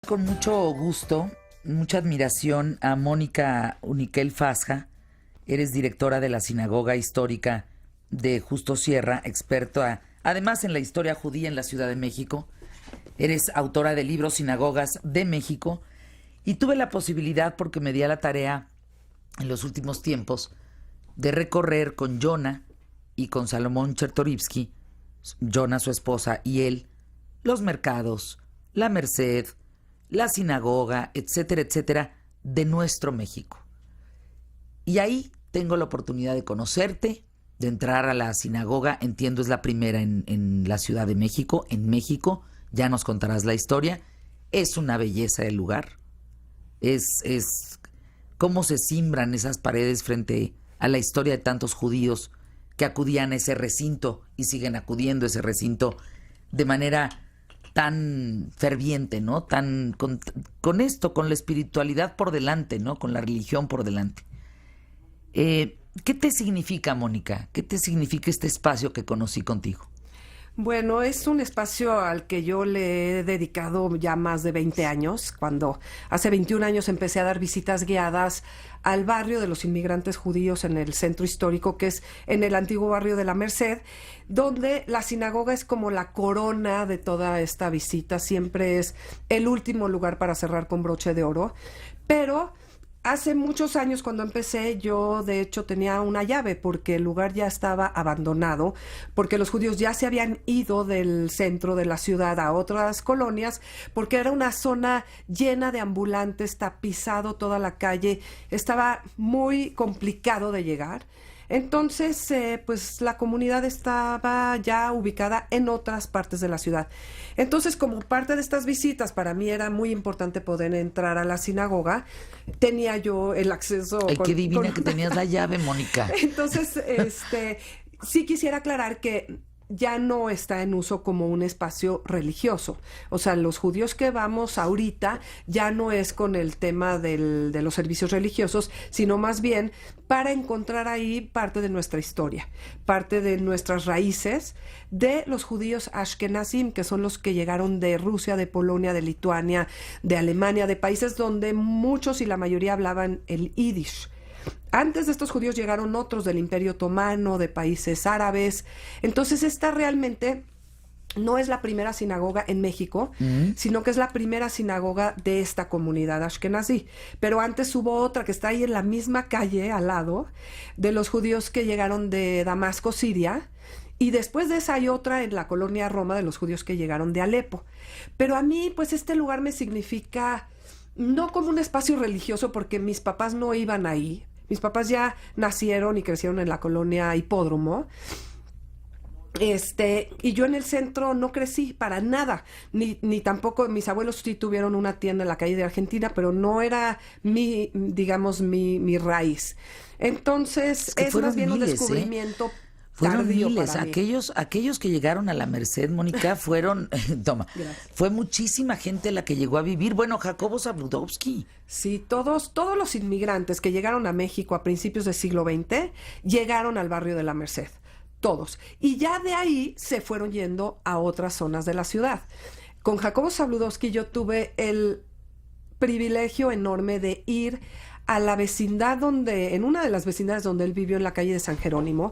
con mucho gusto, mucha admiración a Mónica Uniquel Fasja. Eres directora de la Sinagoga Histórica de Justo Sierra, experta además en la historia judía en la Ciudad de México. Eres autora del libro Sinagogas de México y tuve la posibilidad, porque me di a la tarea en los últimos tiempos, de recorrer con Yona y con Salomón Chertorivsky, Yona su esposa y él, los mercados, la Merced, la sinagoga, etcétera, etcétera, de nuestro México. Y ahí tengo la oportunidad de conocerte, de entrar a la sinagoga. Entiendo, es la primera en la Ciudad de México, en México. Ya nos contarás la historia. Es una belleza el lugar. Es cómo se simbran esas paredes frente a la historia de tantos judíos que acudían a ese recinto y siguen acudiendo a ese recinto de manera tan ferviente, ¿no? Tan con esto, con la espiritualidad por delante, ¿no? Con la religión por delante. ¿Qué te significa, Mónica? ¿Qué te significa este espacio que conocí contigo? Bueno, es un espacio al que yo le he dedicado ya más de 20 años, cuando hace 21 años empecé a dar visitas guiadas al barrio de los inmigrantes judíos en el centro histórico, que es en el antiguo barrio de la Merced, donde la sinagoga es como la corona de toda esta visita, siempre es el último lugar para cerrar con broche de oro, pero hace muchos años, cuando empecé, yo de hecho tenía una llave porque el lugar ya estaba abandonado, porque los judíos ya se habían ido del centro de la ciudad a otras colonias, porque era una zona llena de ambulantes, tapizado toda la calle, estaba muy complicado de llegar. Entonces, pues la comunidad estaba ya ubicada en otras partes de la ciudad. Entonces, como parte de estas visitas, para mí era muy importante poder entrar a la sinagoga. Tenía yo el acceso. Ay, qué divina que tenías la llave, Mónica. Entonces, sí quisiera aclarar que ya no está en uso como un espacio religioso. O sea, los judíos que vamos ahorita ya no es con el tema de los servicios religiosos, sino más bien para encontrar ahí parte de nuestra historia, parte de nuestras raíces, de los judíos ashkenazim, que son los que llegaron de Rusia, de Polonia, de Lituania, de Alemania, de países donde muchos y la mayoría hablaban el yiddish. Antes de estos judíos llegaron otros del Imperio Otomano, de países árabes. Entonces esta realmente no es la primera sinagoga en México, sino que es la primera sinagoga de esta comunidad ashkenazí. Pero antes hubo otra que está ahí en la misma calle, al lado, de los judíos que llegaron de Damasco, Siria. Y después de esa hay otra en la colonia Roma de los judíos que llegaron de Alepo. Pero a mí, pues este lugar me significa no como un espacio religioso, porque mis papás no iban ahí. Mis papás ya nacieron y crecieron en la colonia Hipódromo. Y yo en el centro no crecí para nada, ni tampoco. Mis abuelos sí tuvieron una tienda en la calle de Argentina, pero no era mi raíz. Entonces, es más bien un descubrimiento. Fueron miles. Aquellos que llegaron a la Merced, Mónica, fueron, fue muchísima gente la que llegó a vivir. Bueno, Jacobo Zabludovsky. Sí, todos los inmigrantes que llegaron a México a principios del siglo XX llegaron al barrio de la Merced. Todos. Y ya de ahí se fueron yendo a otras zonas de la ciudad. Con Jacobo Zabludovsky yo tuve el privilegio enorme de ir a la vecindad en una de las vecindades donde él vivió, en la calle de San Jerónimo,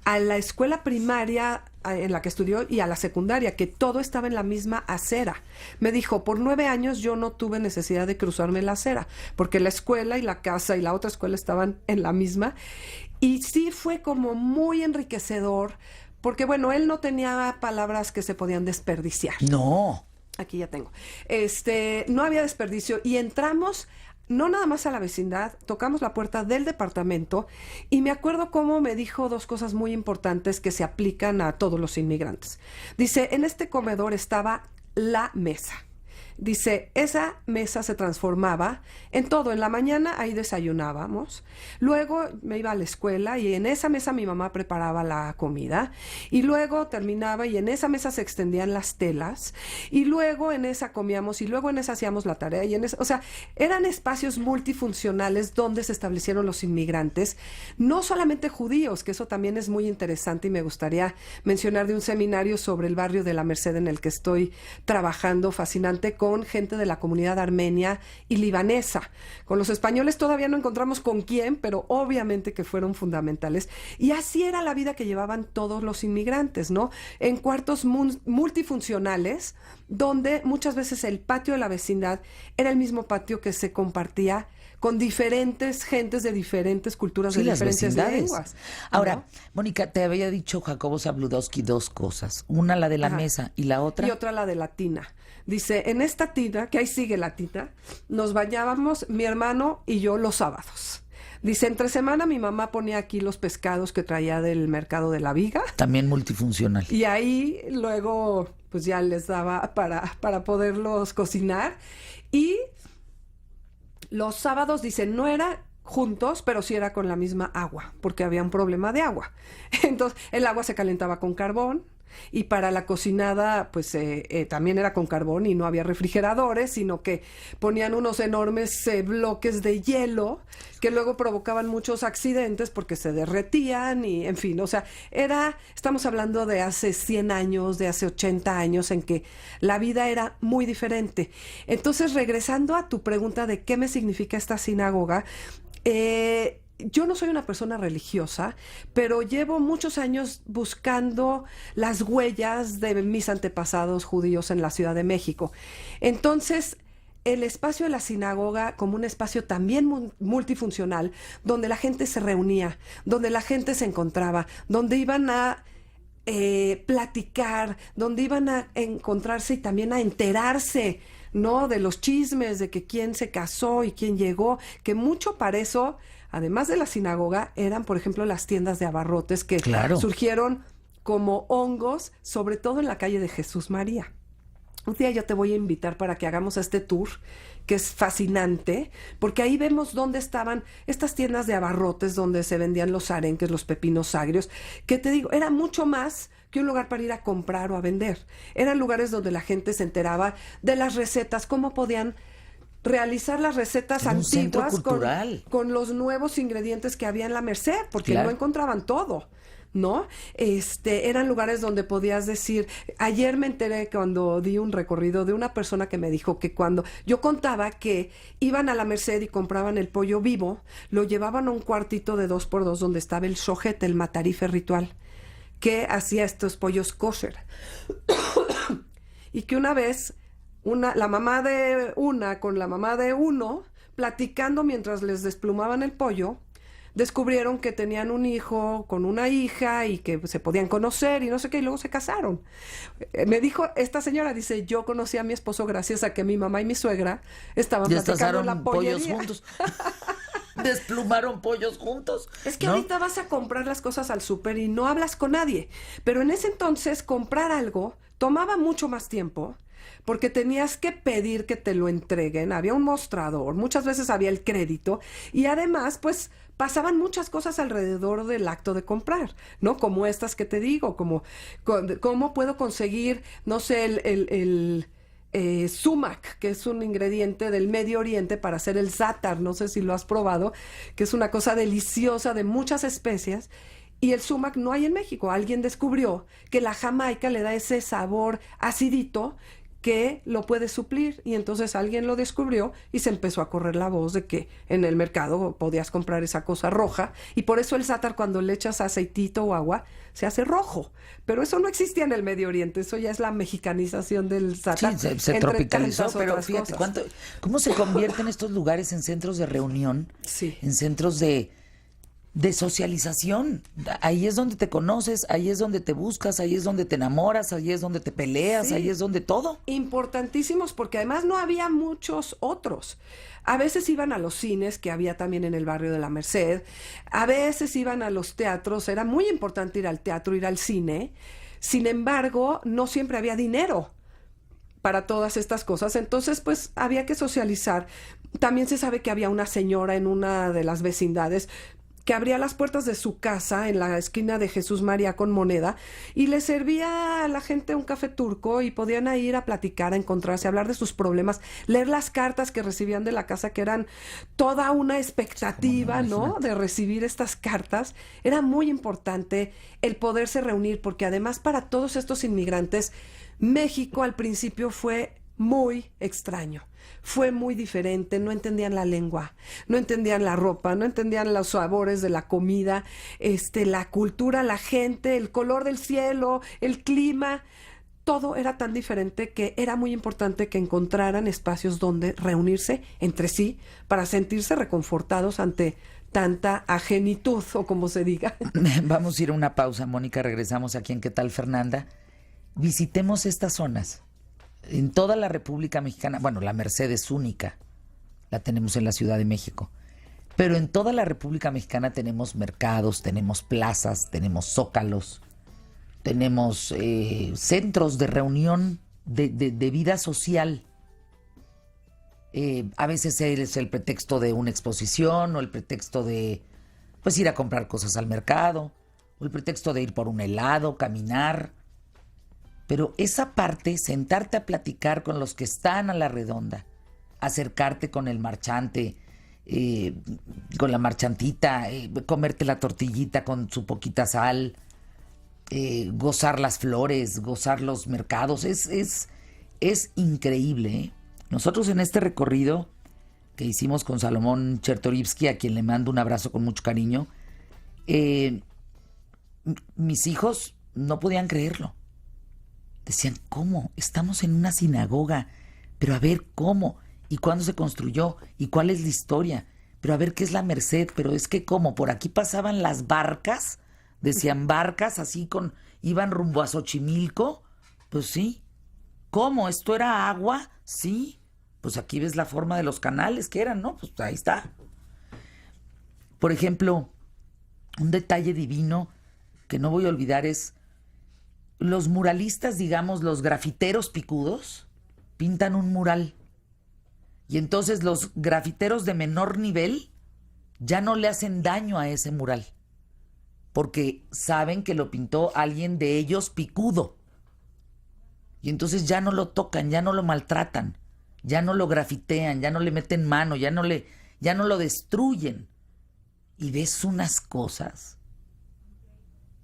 a la escuela primaria en la que estudió y a la secundaria, que todo estaba en la misma acera. Me dijo, por 9 años yo no tuve necesidad de cruzarme la acera, porque la escuela y la casa y la otra escuela estaban en la misma. Y sí fue como muy enriquecedor, porque bueno, él no tenía palabras que se podían desperdiciar. No. Aquí ya tengo. No había desperdicio y entramos no nada más a la vecindad, tocamos la puerta del departamento y me acuerdo cómo me dijo 2 cosas muy importantes que se aplican a todos los inmigrantes. Dice, en este comedor estaba la mesa. Dice, esa mesa se transformaba en todo. En la mañana ahí desayunábamos, luego me iba a la escuela y en esa mesa mi mamá preparaba la comida y luego terminaba y en esa mesa se extendían las telas y luego en esa comíamos y luego en esa hacíamos la tarea y o sea, eran espacios multifuncionales donde se establecieron los inmigrantes, no solamente judíos, que eso también es muy interesante y me gustaría mencionar de un seminario sobre el barrio de la Merced en el que estoy trabajando, fascinante, con gente de la comunidad armenia y libanesa. Con los españoles todavía no encontramos con quién, pero obviamente que fueron fundamentales. Y así era la vida que llevaban todos los inmigrantes, ¿no? En cuartos multifuncionales, donde muchas veces el patio de la vecindad era el mismo patio que se compartía con diferentes gentes de diferentes culturas, Sí, de las diferentes vecindades. lenguas. Ahora, ¿no? Mónica, te había dicho Jacobo Zabludowski dos cosas. Una, la de la Ajá. mesa, y la otra. Y otra la de la tina. Dice, en esta tina, que ahí sigue la tina, nos bañábamos mi hermano y yo los sábados. Dice, entre semana mi mamá ponía aquí los pescados que traía del mercado de la Viga. También multifuncional. Y ahí luego pues ya les daba para poderlos cocinar. Y los sábados, dice, no era juntos, pero sí era con la misma agua, porque había un problema de agua. Entonces, el agua se calentaba con carbón y para la cocinada, pues también era con carbón y no había refrigeradores, sino que ponían unos enormes bloques de hielo que luego provocaban muchos accidentes porque se derretían y, en fin, o sea, estamos hablando de hace 100 años, de hace 80 años, en que la vida era muy diferente. Entonces, regresando a tu pregunta de qué me significa esta sinagoga, yo no soy una persona religiosa, pero llevo muchos años buscando las huellas de mis antepasados judíos en la Ciudad de México. Entonces, el espacio de la sinagoga como un espacio también multifuncional, donde la gente se reunía, donde la gente se encontraba, donde iban a platicar, donde iban a encontrarse y también a enterarse, ¿no? De los chismes, de que quién se casó y quién llegó, que mucho para eso, además de la sinagoga, eran, por ejemplo, las tiendas de abarrotes que Claro. surgieron como hongos, sobre todo en la calle de Jesús María. Un día yo te voy a invitar para que hagamos este tour, que es fascinante, porque ahí vemos dónde estaban estas tiendas de abarrotes, donde se vendían los arenques, los pepinos agrios, que te digo, era mucho más que un lugar para ir a comprar o a vender. Eran lugares donde la gente se enteraba de las recetas, cómo podían realizar las recetas Era un centro antiguas cultural. con los nuevos ingredientes que había en la Merced, porque Claro. no encontraban todo, ¿no? Eran lugares donde podías decir, ayer me enteré cuando di un recorrido de una persona que me dijo que cuando yo contaba que iban a la Merced y compraban el pollo vivo, lo llevaban a un cuartito de 2x2 donde estaba el shojet, el matarife ritual, que hacía estos pollos kosher. Y que una vez la mamá de una con la mamá de uno, platicando mientras les desplumaban el pollo, descubrieron que tenían un hijo con una hija y que se podían conocer y no sé qué, y luego se casaron. Me dijo esta señora, dice, yo conocí a mi esposo gracias a que mi mamá y mi suegra estaban platicando en la pollos pollería. juntos. Desplumaron pollos juntos. Es que ¿no? ahorita vas a comprar las cosas al súper y no hablas con nadie. Pero en ese entonces comprar algo tomaba mucho más tiempo porque tenías que pedir que te lo entreguen. Había un mostrador, muchas veces había el crédito y además pues pasaban muchas cosas alrededor del acto de comprar, ¿no? Como estas que te digo, como cómo puedo conseguir, no sé, el sumac, que es un ingrediente del Medio Oriente para hacer el zátar, no sé si lo has probado, que es una cosa deliciosa de muchas especias, y el sumac no hay en México. Alguien descubrió que la jamaica le da ese sabor acidito que lo puede suplir, y entonces alguien lo descubrió y se empezó a correr la voz de que en el mercado podías comprar esa cosa roja, y por eso el zátar, cuando le echas aceitito o agua, se hace rojo. Pero eso no existía en el Medio Oriente, eso ya es la mexicanización del zátar. Sí, se entre tropicalizó, tantas pero otras fíjate cosas. cómo se convierten estos lugares en centros de reunión, Sí. en centros de socialización. Ahí es donde te conoces, ahí es donde te buscas, ahí es donde te enamoras, ahí es donde te peleas, Sí. ahí es donde todo. Importantísimos, porque además no había muchos otros. A veces iban a los cines, que había también en el barrio de la Merced, a veces iban a los teatros, era muy importante ir al teatro, ir al cine. Sin embargo, no siempre había dinero para todas estas cosas, entonces pues había que socializar. También se sabe que había una señora en una de las vecindades que abría las puertas de su casa en la esquina de Jesús María con Moneda y le servía a la gente un café turco y podían ir a platicar, a encontrarse, a hablar de sus problemas, leer las cartas que recibían de la casa, que eran toda una expectativa, ¿no?, de recibir estas cartas. Era muy importante el poderse reunir, porque además para todos estos inmigrantes, México al principio fue muy extraño. Fue muy diferente, no entendían la lengua, no entendían la ropa, no entendían los sabores de la comida, la cultura, la gente, el color del cielo, el clima. Todo era tan diferente que era muy importante que encontraran espacios donde reunirse entre sí para sentirse reconfortados ante tanta agenitud, o como se diga. Vamos a ir a una pausa, Mónica, regresamos aquí en ¿Qué tal, Fernanda? Visitemos estas zonas. En toda la República Mexicana, bueno, la Merced es única, la tenemos en la Ciudad de México, pero en toda la República Mexicana tenemos mercados, tenemos plazas, tenemos zócalos, tenemos centros de reunión de vida social. A veces es el pretexto de una exposición o el pretexto de pues ir a comprar cosas al mercado o el pretexto de ir por un helado, caminar. Pero esa parte, sentarte a platicar con los que están a la redonda, acercarte con el marchante, con la marchantita, comerte la tortillita con su poquita sal, gozar las flores, gozar los mercados, es increíble, ¿eh? Nosotros en este recorrido que hicimos con Salomón Chertorivsky, a quien le mando un abrazo con mucho cariño, mis hijos no podían creerlo. Decían, ¿cómo? Estamos en una sinagoga, pero a ver, ¿cómo? ¿Y cuándo se construyó? ¿Y cuál es la historia? Pero a ver, ¿qué es la Merced? Pero es que, ¿cómo? Por aquí pasaban las barcas, decían barcas, así iban rumbo a Xochimilco. Pues sí. ¿Cómo? ¿Esto era agua? Sí. Pues aquí ves la forma de los canales que eran, ¿no? Pues ahí está. Por ejemplo, un detalle divino que no voy a olvidar es los muralistas, digamos, los grafiteros picudos, pintan un mural. Y entonces los grafiteros de menor nivel ya no le hacen daño a ese mural, porque saben que lo pintó alguien de ellos picudo. Y entonces ya no lo tocan, ya no lo maltratan, ya no lo grafitean, ya no le meten mano, ya no lo destruyen. Y ves unas cosas,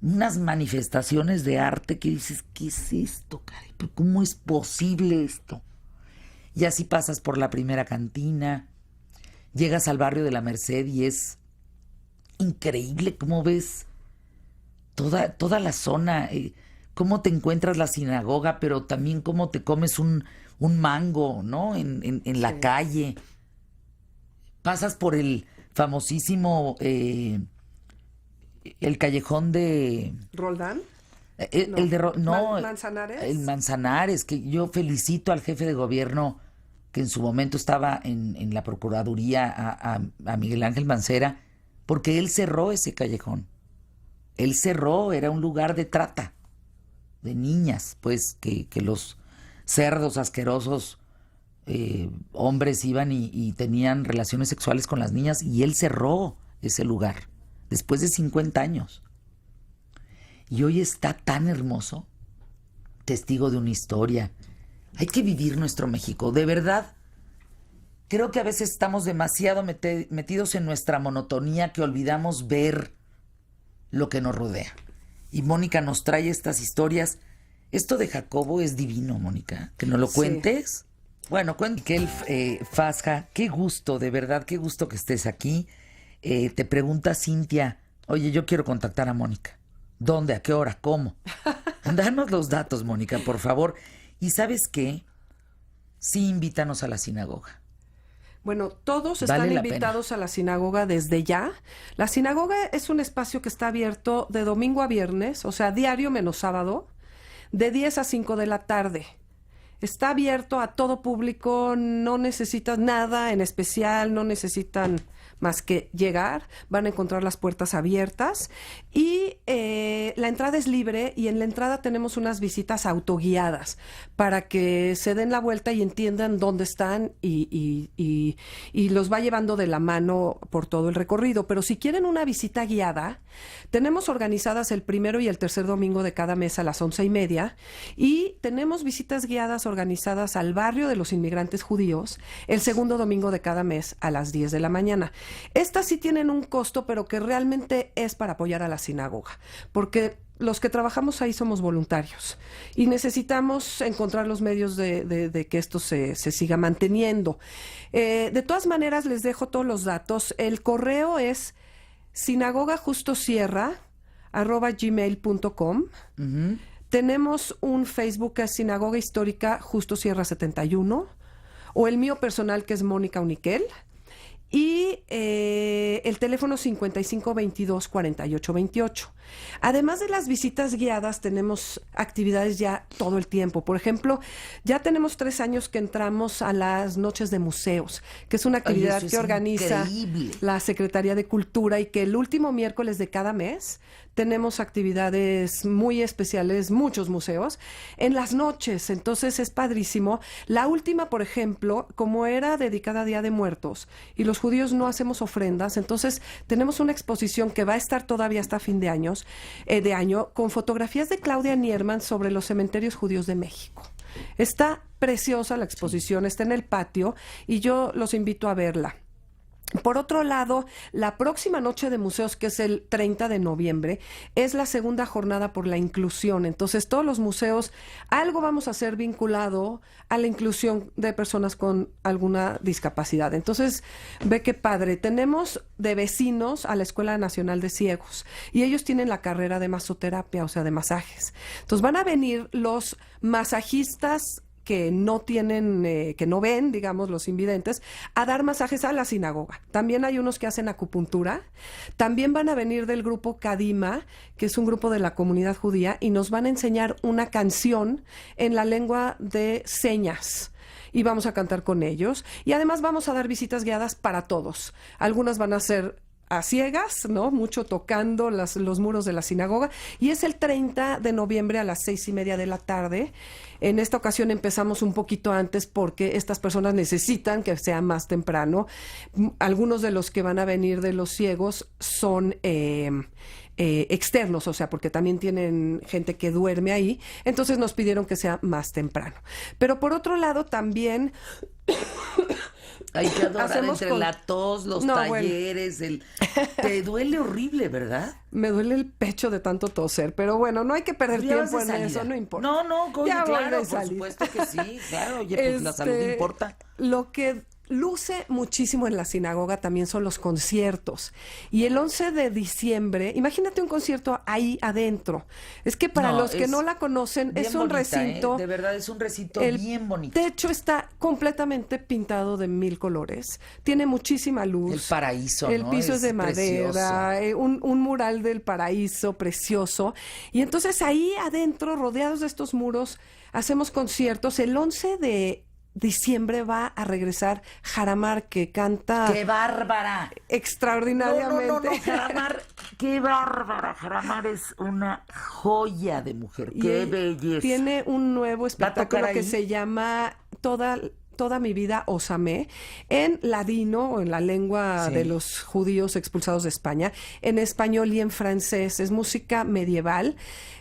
unas manifestaciones de arte que dices, ¿qué es esto, caray? ¿Cómo es posible esto? Y así pasas por la primera cantina, llegas al barrio de la Merced y es increíble cómo ves toda la zona, cómo te encuentras la sinagoga, pero también cómo te comes un mango, ¿no? En la calle. Pasas por el famosísimo el callejón de ¿Roldán? Manzanares. El Manzanares, que yo felicito al jefe de gobierno que en su momento estaba en la Procuraduría, a Miguel Ángel Mancera, porque él cerró ese callejón. Él cerró, era un lugar de trata de niñas, pues que los cerdos asquerosos hombres iban y tenían relaciones sexuales con las niñas, y él cerró ese lugar después de 50 años. Y hoy está tan hermoso, testigo de una historia. Hay que vivir nuestro México, de verdad. Creo que a veces estamos demasiado metidos en nuestra monotonía que olvidamos ver lo que nos rodea. Y Mónica nos trae estas historias. Esto de Jacobo es divino, Mónica. ¿Que nos lo cuentes? Sí. Bueno, Miquel Fasja, qué gusto, de verdad, qué gusto que estés aquí. Te pregunta Cintia, oye, yo quiero contactar a Mónica. ¿Dónde? ¿A qué hora? ¿Cómo? Danos los datos, Mónica, por favor. ¿Y sabes qué? Sí, invítanos a la sinagoga. Bueno, todos están invitados a la sinagoga desde ya. La sinagoga es un espacio que está abierto de domingo a viernes, o sea, diario menos sábado, de 10 a 5 de la tarde. Está abierto a todo público, no necesitas nada en especial, no necesitan más que llegar, van a encontrar las puertas abiertas y la entrada es libre, y en la entrada tenemos unas visitas autoguiadas para que se den la vuelta y entiendan dónde están y los va llevando de la mano por todo el recorrido. Pero si quieren una visita guiada, tenemos organizadas el primero y el tercer domingo de cada mes a las 11:30, y tenemos visitas guiadas organizadas al barrio de los inmigrantes judíos el segundo domingo de cada mes a las 10 de la mañana. Estas sí tienen un costo, pero que realmente es para apoyar a la sinagoga, porque los que trabajamos ahí somos voluntarios y necesitamos encontrar los medios de que esto se siga manteniendo. De todas maneras, les dejo todos los datos. El correo es sinagogajustosierra@gmail.com. Tenemos un Facebook que es Sinagoga Histórica Justo Sierra 71, o el mío personal que es Mónica Uniquel. Y el teléfono 5522-4828. Además de las visitas guiadas, tenemos actividades ya todo el tiempo. Por ejemplo, ya tenemos 3 años que entramos a las noches de museos, que es una actividad que organiza la Secretaría de Cultura, y que el último miércoles de cada mes tenemos actividades muy especiales, muchos museos, en las noches. Entonces es padrísimo. La última, por ejemplo, como era dedicada a Día de Muertos, y los judíos no hacemos ofrendas, entonces tenemos una exposición que va a estar todavía hasta fin de año, con fotografías de Claudia Nierman sobre los cementerios judíos de México. Está preciosa la exposición, está en el patio, y yo los invito a verla. Por otro lado, la próxima noche de museos, que es el 30 de noviembre, es la segunda jornada por la inclusión. Entonces, todos los museos, algo vamos a hacer vinculado a la inclusión de personas con alguna discapacidad. Entonces, ve qué padre. Tenemos de vecinos a la Escuela Nacional de Ciegos, y ellos tienen la carrera de masoterapia, o sea, de masajes. Entonces, van a venir los masajistas que no tienen, que no ven, digamos, los invidentes, a dar masajes a la sinagoga. También hay unos que hacen acupuntura. También van a venir del grupo Kadima, que es un grupo de la comunidad judía, y nos van a enseñar una canción en la lengua de señas. Y vamos a cantar con ellos. Y además vamos a dar visitas guiadas para todos. Algunas van a ser a ciegas, ¿no? Mucho tocando los muros de la sinagoga. Y es el 30 de noviembre a las 6:30 de la tarde. En esta ocasión empezamos un poquito antes porque estas personas necesitan que sea más temprano. Algunos de los que van a venir de los ciegos son externos, o sea, porque también tienen gente que duerme ahí. Entonces nos pidieron que sea más temprano. Pero por otro lado también... Hay que adorar entre la tos, los talleres, Te duele horrible, ¿verdad? Me duele el pecho de tanto toser, pero bueno, no hay que perder tiempo en eso, no importa. No, claro, por supuesto que sí, claro, oye, pues la salud importa. Lo que luce muchísimo en la sinagoga también son los conciertos. Y el 11 de diciembre, imagínate un concierto ahí adentro. Es que para los que no la conocen, es un recinto. De verdad, es un recinto bien bonito. El techo está completamente pintado de 1000 colores. Tiene muchísima luz. El paraíso, El piso es de madera, un mural del paraíso precioso. Y entonces ahí adentro, rodeados de estos muros, hacemos conciertos. El 11 de diciembre va a regresar Jaramar, que canta... ¡Qué bárbara! Extraordinariamente. No, Jaramar, ¡qué bárbara! Jaramar es una joya de mujer. ¡Qué belleza! Tiene un nuevo espectáculo que se llama Toda mi vida Osamé, en ladino, o en la lengua de los judíos expulsados de España, en español y en francés. Es música medieval,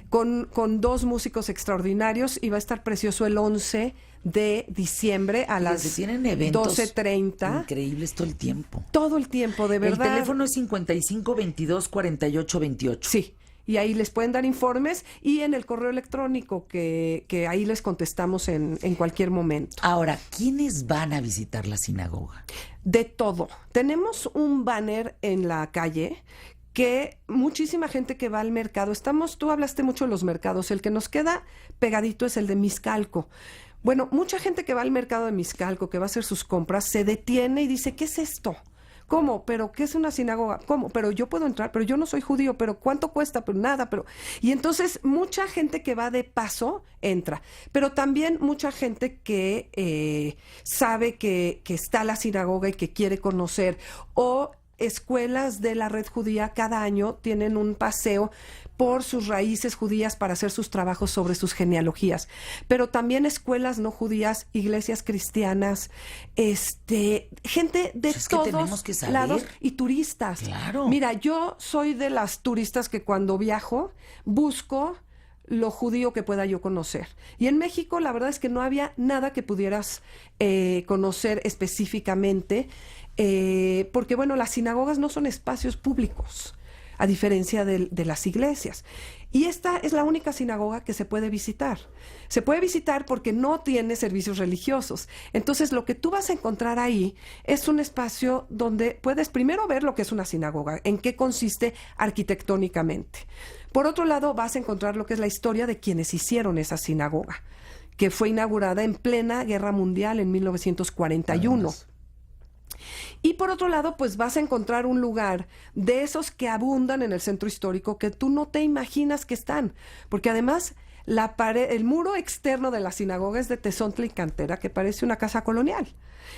con 2 músicos extraordinarios, y va a estar precioso el 11 de diciembre a las 12:30. Increíbles todo el tiempo. Todo el tiempo, de verdad. El teléfono es 5522-4828. Sí. Y ahí les pueden dar informes, y en el correo electrónico que ahí les contestamos en cualquier momento. Ahora, ¿quiénes van a visitar la sinagoga? De todo. Tenemos un banner en la calle que muchísima gente que va al mercado. Tú hablaste mucho de los mercados. El que nos queda pegadito es el de Miscalco. Bueno, mucha gente que va al mercado de Miscalco, que va a hacer sus compras, se detiene y dice, ¿qué es esto? ¿Cómo? ¿Pero qué es una sinagoga? ¿Cómo? Pero yo puedo entrar, pero yo no soy judío, pero ¿cuánto cuesta? Pero nada, pero... Y entonces mucha gente que va de paso entra, pero también mucha gente que sabe que está la sinagoga y que quiere conocer, o escuelas de la red judía cada año tienen un paseo por sus raíces judías para hacer sus trabajos sobre sus genealogías, pero también escuelas no judías, iglesias cristianas, gente de todos lados, y turistas. Claro. Mira, yo soy de las turistas que cuando viajo busco lo judío que pueda yo conocer. Y en México la verdad es que no había nada que pudieras conocer específicamente, porque bueno, las sinagogas no son espacios públicos, a diferencia de las iglesias. Y esta es la única sinagoga que se puede visitar. Se puede visitar porque no tiene servicios religiosos. Entonces, lo que tú vas a encontrar ahí es un espacio donde puedes primero ver lo que es una sinagoga, en qué consiste arquitectónicamente. Por otro lado, vas a encontrar lo que es la historia de quienes hicieron esa sinagoga, que fue inaugurada en plena Guerra Mundial en 1941. Y por otro lado, pues vas a encontrar un lugar de esos que abundan en el centro histórico que tú no te imaginas que están. Porque además, la pared, el muro externo de la sinagoga es de Tezontle y cantera, que parece una casa colonial.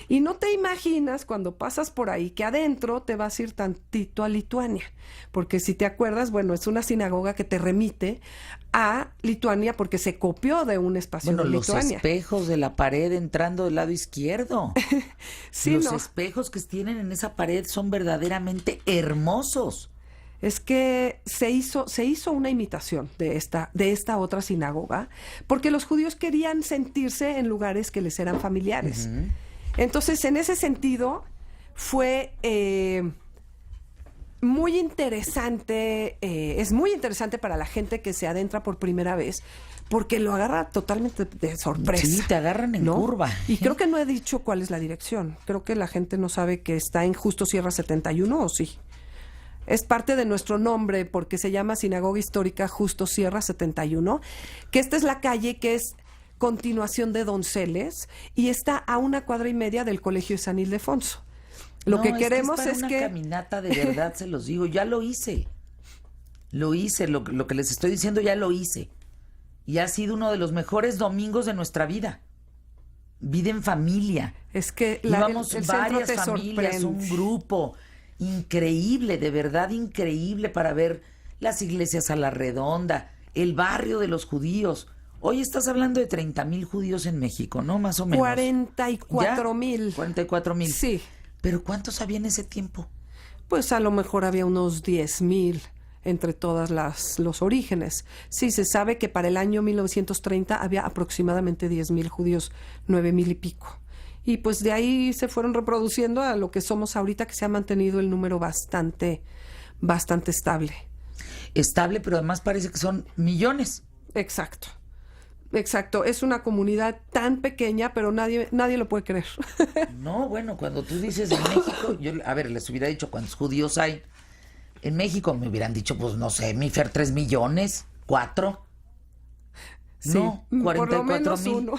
Y no te imaginas cuando pasas por ahí que adentro te vas a ir tantito a Lituania. Porque si te acuerdas, bueno, es una sinagoga que te remite a Lituania porque se copió de un espacio de Lituania. Los espejos de la pared entrando del lado izquierdo. Sí, los espejos que tienen en esa pared son verdaderamente hermosos. Es que se hizo una imitación de esta otra sinagoga porque los judíos querían sentirse en lugares que les eran familiares. Uh-huh. Entonces, en ese sentido, fue muy interesante, es muy interesante para la gente que se adentra por primera vez, porque lo agarra totalmente de sorpresa. Sí, te agarran en curva. Y creo que no he dicho cuál es la dirección. Creo que la gente no sabe que está en Justo Sierra 71, ¿o sí? Es parte de nuestro nombre porque se llama Sinagoga Histórica Justo Sierra 71, que esta es la calle que es continuación de Donceles y está a 1 cuadra y media del Colegio San Ildefonso. Lo que queremos es que... una caminata, de verdad, se los digo. Ya lo hice. Lo que les estoy diciendo ya lo hice. Y ha sido uno de los mejores domingos de nuestra vida. Vida en familia. Es que íbamos el varias centro te familias, sorprende. un grupo increíble, de verdad increíble para ver las iglesias a la redonda, el barrio de los judíos. Hoy estás hablando de 30,000 judíos en México, ¿no? Más o menos. 44,000. 44,000. Sí. ¿Pero cuántos había en ese tiempo? Pues a lo mejor había unos 10,000 entre todas los orígenes. Sí, se sabe que para el año 1930 había aproximadamente 10,000 judíos, 9,000 y pico. Y pues de ahí se fueron reproduciendo a lo que somos ahorita, que se ha mantenido el número bastante estable. Estable, pero además parece que son millones. Exacto. Es una comunidad tan pequeña, pero nadie lo puede creer. No, bueno, cuando tú dices en México, yo, a ver, les hubiera dicho cuántos judíos hay. En México me hubieran dicho, pues no sé, mi Fer, 3 millones, 4. Sí, no, 44,000.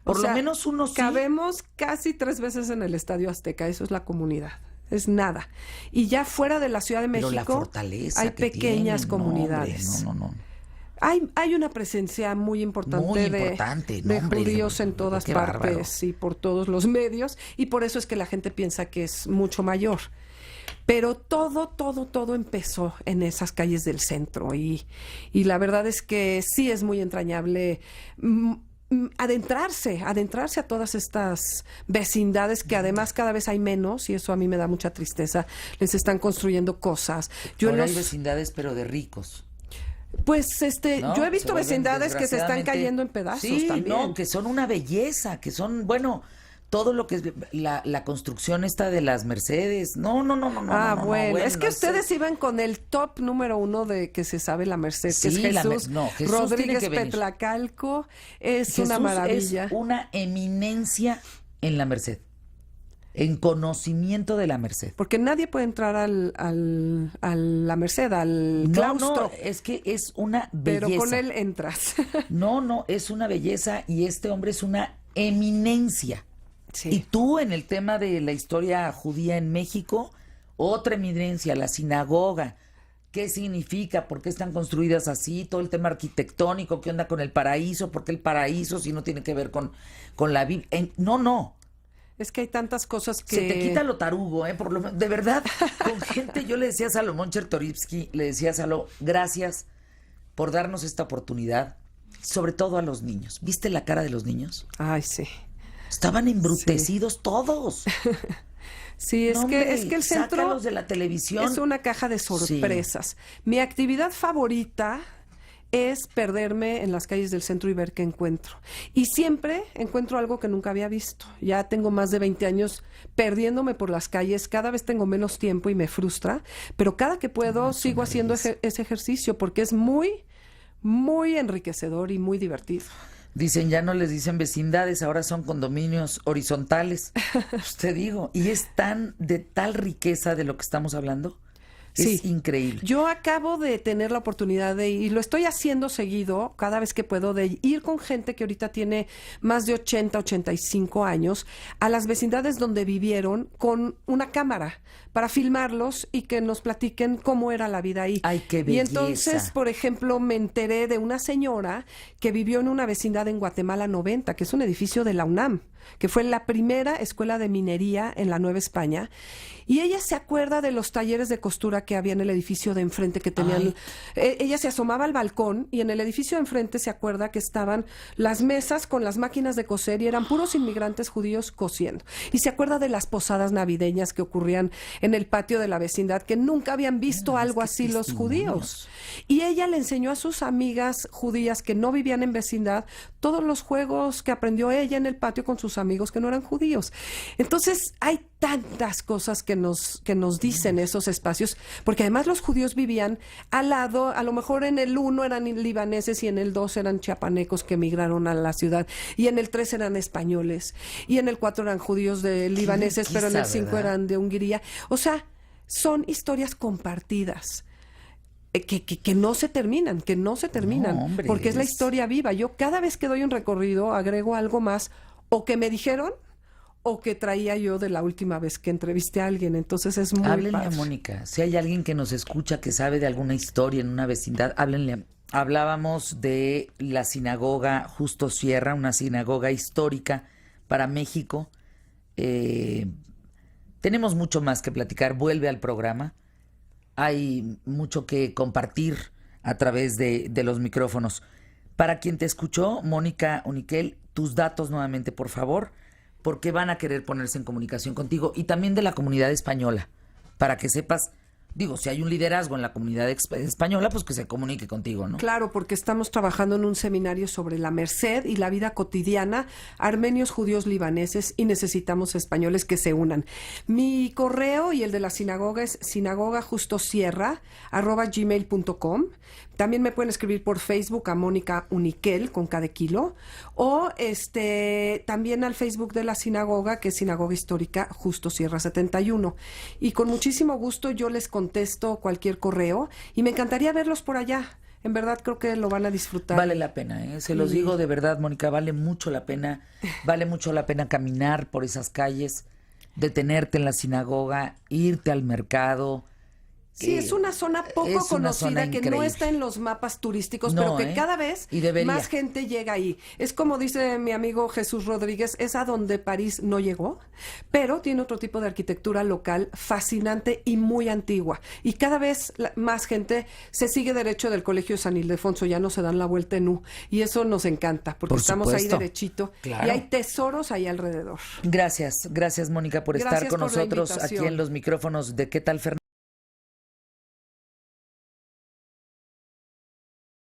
Por lo menos uno sí. Cabemos casi 3 veces en el Estadio Azteca, eso es la comunidad. Es nada. Y ya fuera de la Ciudad de México, pero la fortaleza hay pequeñas tienen, comunidades. No. Hay una presencia muy importante, de judíos en todas partes y por todos los medios, y por eso es que la gente piensa que es mucho mayor. Pero todo empezó en esas calles del centro y la verdad es que sí es muy entrañable adentrarse a todas estas vecindades que además cada vez hay menos y eso a mí me da mucha tristeza. Les están construyendo cosas. Ahora hay vecindades pero de ricos. Pues ¿no? Yo he visto vecindades que se están cayendo en pedazos también. No, que son una belleza, que son, bueno, todo lo que es la construcción esta de las Mercedes. No. Bueno, es que ustedes iban con el top número 1 de que se sabe la Merced, que es Jesús Rodríguez Petlacalco. Jesús una maravilla. Es una eminencia en la Merced. En conocimiento de la Merced. Porque nadie puede entrar a la Merced, al claustro. No, es que es una belleza. Pero con él entras. No, es una belleza y este hombre es una eminencia. Sí. Y tú en el tema de la historia judía en México, otra eminencia, la sinagoga. ¿Qué significa? ¿Por qué están construidas así? Todo el tema arquitectónico, ¿qué onda con el paraíso? ¿Por qué el paraíso si no tiene que ver con la Biblia? No. Es que hay tantas cosas que... Se te quita lo tarugo, por lo menos. De verdad, con gente, yo le decía a Salomón Chertorivsky, le decía a Salo, gracias por darnos esta oportunidad, sobre todo a los niños. ¿Viste la cara de los niños? Ay, sí. Estaban embrutecidos todos. Sí, es que el centro... Sácalos de la televisión. Es una caja de sorpresas. Sí. Mi actividad favorita es perderme en las calles del centro y ver qué encuentro. Y siempre encuentro algo que nunca había visto. Ya tengo más de 20 años perdiéndome por las calles, cada vez tengo menos tiempo y me frustra, pero cada que puedo sigo haciendo ese ejercicio porque es muy, muy enriquecedor y muy divertido. Dicen, ya no les dicen vecindades, ahora son condominios horizontales. Pues te digo, y es de tal riqueza de lo que estamos hablando. Sí. Es increíble. Yo acabo de tener la oportunidad de ir, y lo estoy haciendo seguido, cada vez que puedo, de ir con gente que ahorita tiene más de 80, 85 años, a las vecindades donde vivieron con una cámara para filmarlos y que nos platiquen cómo era la vida ahí. ¡Ay, qué Y belleza! entonces, por ejemplo, me enteré de una señora que vivió en una vecindad en Guatemala 90, que es un edificio de la UNAM, que fue la primera escuela de minería en la Nueva España. Y ella se acuerda de los talleres de costura que había en el edificio de enfrente que tenían. Ella se asomaba al balcón y en el edificio de enfrente se acuerda que estaban las mesas con las máquinas de coser y eran puros inmigrantes judíos cosiendo. Y se acuerda de las posadas navideñas que ocurrían en el patio de la vecindad, que nunca habían visto algo así los judíos. Y ella le enseñó a sus amigas judías que no vivían en vecindad todos los juegos que aprendió ella en el patio con sus amigos que no eran judíos. Entonces hay tantas cosas que nos dicen esos espacios, porque además los judíos vivían al lado, a lo mejor en el 1 eran libaneses y en el 2 eran chiapanecos que emigraron a la ciudad, y en el 3 eran españoles, y en el 4 eran judíos libaneses, pero en el 5 eran de Hungría. O sea, son historias compartidas. Que no se terminan, No, hombre, porque es la historia viva. Yo cada vez que doy un recorrido agrego algo más, o que me dijeron, o que traía yo de la última vez que entrevisté a alguien. Entonces es muy Háblenle padre. a Mónica. Si hay alguien que nos escucha que sabe de alguna historia en una vecindad, háblenle. Hablábamos de la sinagoga Justo Sierra, una sinagoga histórica para México. Tenemos mucho más que platicar. Vuelve al programa. Hay mucho que compartir a través de los micrófonos. Para quien te escuchó, Mónica Uniquel, tus datos nuevamente, por favor, porque van a querer ponerse en comunicación contigo y también de la comunidad española, para que sepas, digo, si hay un liderazgo en la comunidad española, pues que se comunique contigo, ¿no? Claro, porque estamos trabajando en un seminario sobre la Merced y la vida cotidiana, armenios, judíos, libaneses, y necesitamos españoles que se unan. Mi correo y el de la sinagoga es sinagogajustosierra@gmail.com. También me pueden escribir por Facebook a Mónica Uniquel, con K de kilo, o también al Facebook de la sinagoga, que es Sinagoga Histórica Justo Sierra 71. Y con muchísimo gusto yo les contesto cualquier correo y me encantaría verlos por allá. En verdad creo que lo van a disfrutar. Vale la pena, ¿eh? Se los digo de verdad, Mónica, vale mucho la pena caminar por esas calles, detenerte en la sinagoga, irte al mercado. Sí, es una zona poco es una conocida zona que increíble. no está en los mapas turísticos, No, pero que cada vez y debería. más gente llega ahí. Es como dice mi amigo Jesús Rodríguez, es a donde París no llegó, pero tiene otro tipo de arquitectura local fascinante y muy antigua. Y cada vez más gente se sigue derecho del Colegio San Ildefonso, ya no se dan la vuelta en U. Y eso nos encanta, porque Por estamos ahí supuesto. derechito Claro. y hay tesoros ahí alrededor. Gracias, Mónica, por estar Gracias con por la nosotros aquí invitación. en los micrófonos de ¿Qué tal, Fernando?